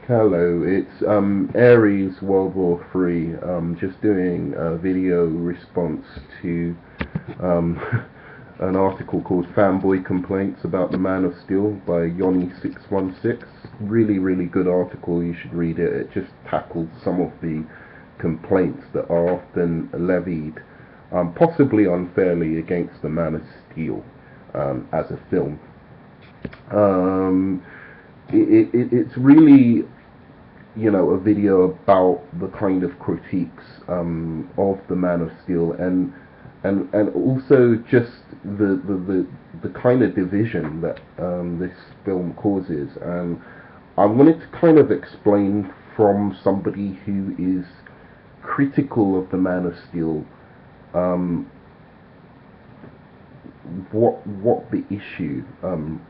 Hello, it's Aries World War Three. Just doing a video response to um, an article called "Fanboy Complaints About the Man of Steel" by Yoni616. Really, really good article. You should read it. It just tackles some of the complaints that are often levied, possibly unfairly, against the Man of Steel as a film. Um, it's really a video about the kind of critiques of the Man of Steel, and also just the kind of division that this film causes. And I wanted to kind of explain from somebody who is critical of the Man of Steel, um, what the issue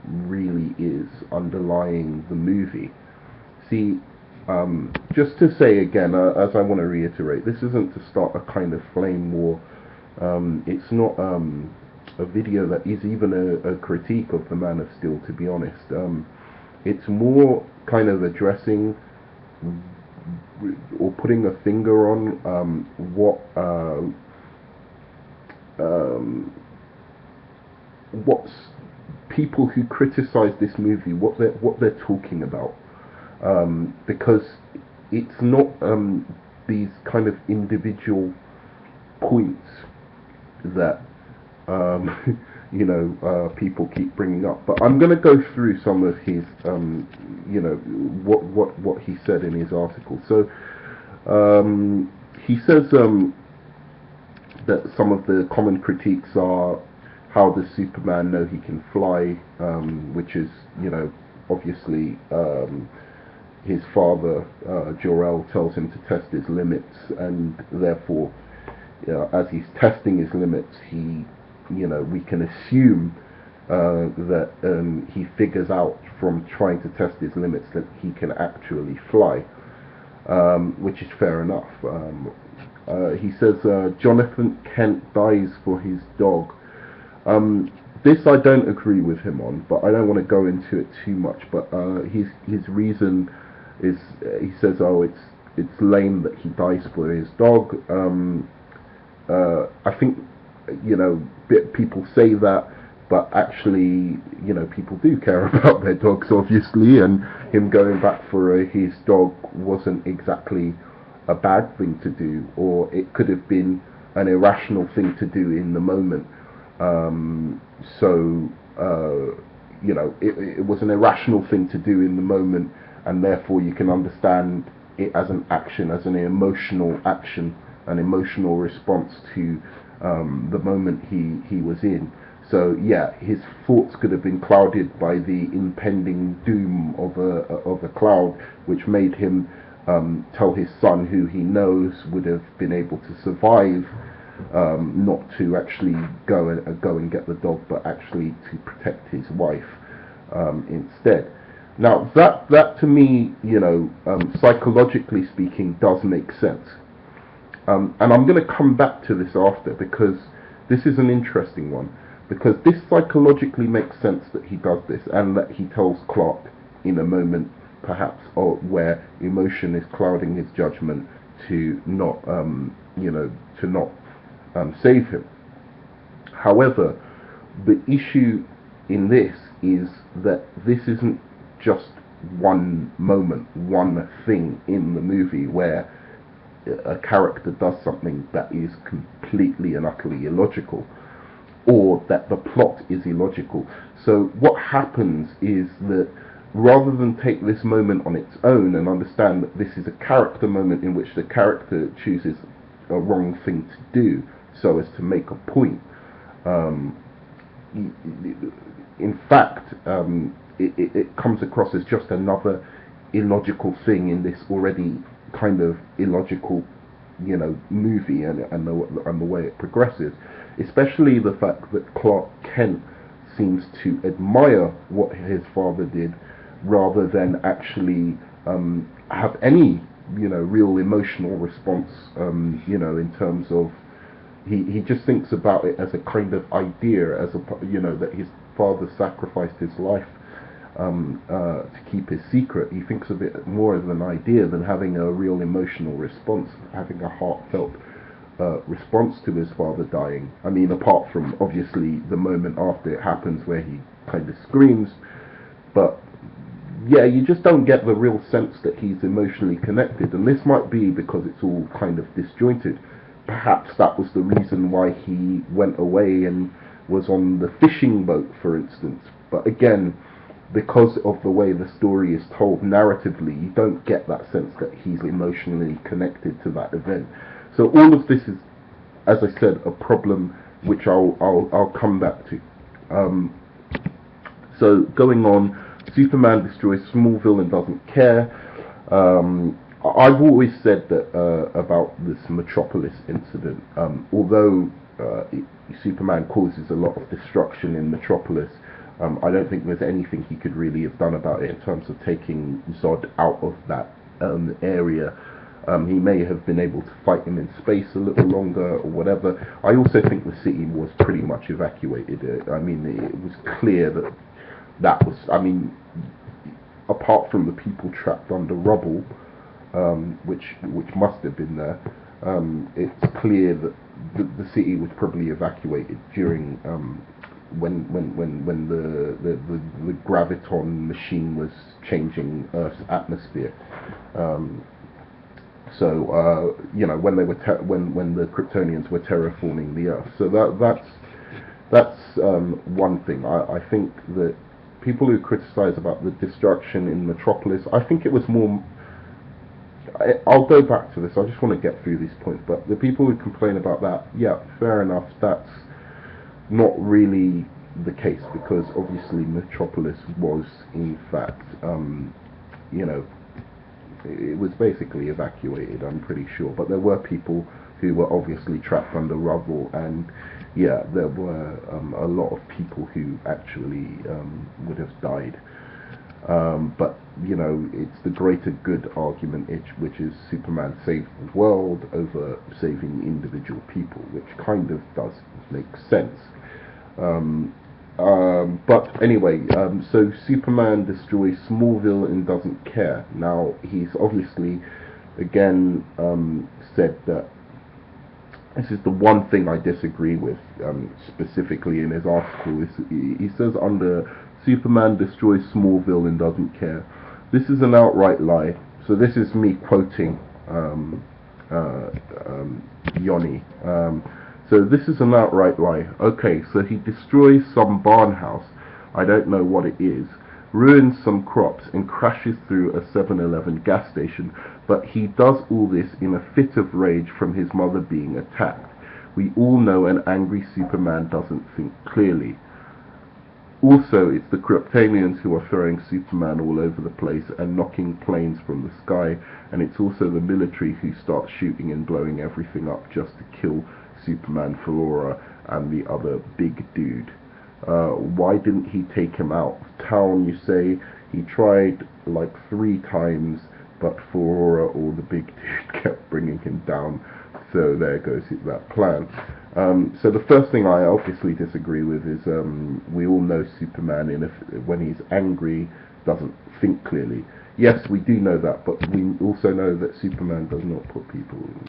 really is underlying the movie. See, just to say again, as I want to reiterate, this isn't to start a kind of flame war. It's not a video that is even a critique of the Man of Steel, to be honest. It's more kind of addressing or putting a finger on what's people who criticize this movie, what they're talking about, because it's not these kind of individual points that people keep bringing up. But I'm going to go through some of his, what he said in his article. So he says that some of the common critiques are, how does Superman know he can fly, which is, obviously his father, Jor-El, tells him to test his limits, and therefore, as he's testing his limits, we can assume that he figures out from trying to test his limits that he can actually fly, which is fair enough. He says Jonathan Kent dies for his dog. This I don't agree with him on, but I don't want to go into it too much. But his reason is, he says, oh, it's lame that he dies for his dog. I think people say that, but actually, people do care about their dogs, obviously, and him going back for his dog wasn't exactly a bad thing to do, or it could have been an irrational thing to do in the moment. It was an irrational thing to do in the moment, and therefore you can understand it as an action, as an emotional action, an emotional response to the moment he was in. So yeah, his thoughts could have been clouded by the impending doom of a cloud, which made him tell his son, who he knows would have been able to survive, not to actually go and get the dog, but actually to protect his wife instead. Now that to me, psychologically speaking, does make sense. And I'm going to come back to this after, because this is an interesting one. Because this psychologically makes sense that he does this, and that he tells Clark in a moment, perhaps, or where emotion is clouding his judgment, to not, save him. However, the issue in this is that this isn't just one moment, one thing in the movie where a character does something that is completely and utterly illogical, or that the plot is illogical. So what happens is that, rather than take this moment on its own and understand that this is a character moment in which the character chooses a wrong thing to do so as to make a point, in fact, it comes across as just another illogical thing in this already kind of illogical, movie, and the way it progresses. Especially the fact that Clark Kent seems to admire what his father did, rather than actually have any, real emotional response, in terms of, he just thinks about it as a kind of idea, as a, that his father sacrificed his life to keep his secret. He thinks of it more as an idea than having a real emotional response, having a heartfelt response to his father dying. I mean, apart from obviously the moment after it happens where he kind of screams, but yeah, you just don't get the real sense that he's emotionally connected, and this might be because it's all kind of disjointed. Perhaps that was the reason why he went away and was on the fishing boat, for instance. But again, because of the way the story is told narratively, you don't get that sense that he's emotionally connected to that event. So all of this is, as I said, a problem which I'll come back to. So going on, Superman destroys Smallville and doesn't care. I've always said that about this Metropolis incident. Although Superman causes a lot of destruction in Metropolis, I don't think there's anything he could really have done about it in terms of taking Zod out of that area. He may have been able to fight him in space a little longer or whatever. I also think the city was pretty much evacuated. I mean, it was clear that was, I mean, apart from the people trapped under rubble, which must have been there, it's clear that the city was probably evacuated during when the graviton machine was changing Earth's atmosphere. So you know, when they were when the Kryptonians were terraforming the Earth. So that's one thing. I think that people who criticize about the destruction in Metropolis, I think it was more. I'll go back to this. I just want to get through these points. But the people who complain about that, yeah, fair enough. That's not really the case, because obviously Metropolis was in fact, you know, it was basically evacuated, I'm pretty sure, but there were people who were obviously trapped under rubble, and yeah, there were a lot of people who actually would have died. But you know, it's the greater good argument, which is Superman saved the world over saving individual people, which kind of does make sense. But anyway, so Superman destroys Smallville and doesn't care. Now, he's obviously, again, said that this is the one thing I disagree with, specifically in his article. He says under Superman destroys Smallville and doesn't care. This is an outright lie. So this is me quoting Yoni. So this is an outright lie. Okay, so he destroys some barn house, I don't know what it is, ruins some crops, and crashes through a 7-Eleven gas station, but he does all this in a fit of rage from his mother being attacked. We all know an angry Superman doesn't think clearly. Also, it's the Kryptonians who are throwing Superman all over the place and knocking planes from the sky, and it's also the military who start shooting and blowing everything up just to kill Superman, Flora, and the other big dude. Why didn't he take him out of town, you say? He tried like 3 times, but Flora or the big dude kept bringing him down. So there goes that plan. So the first thing I obviously disagree with is we all know Superman, when he's angry, doesn't think clearly. Yes, we do know that, but we also know that Superman does not put people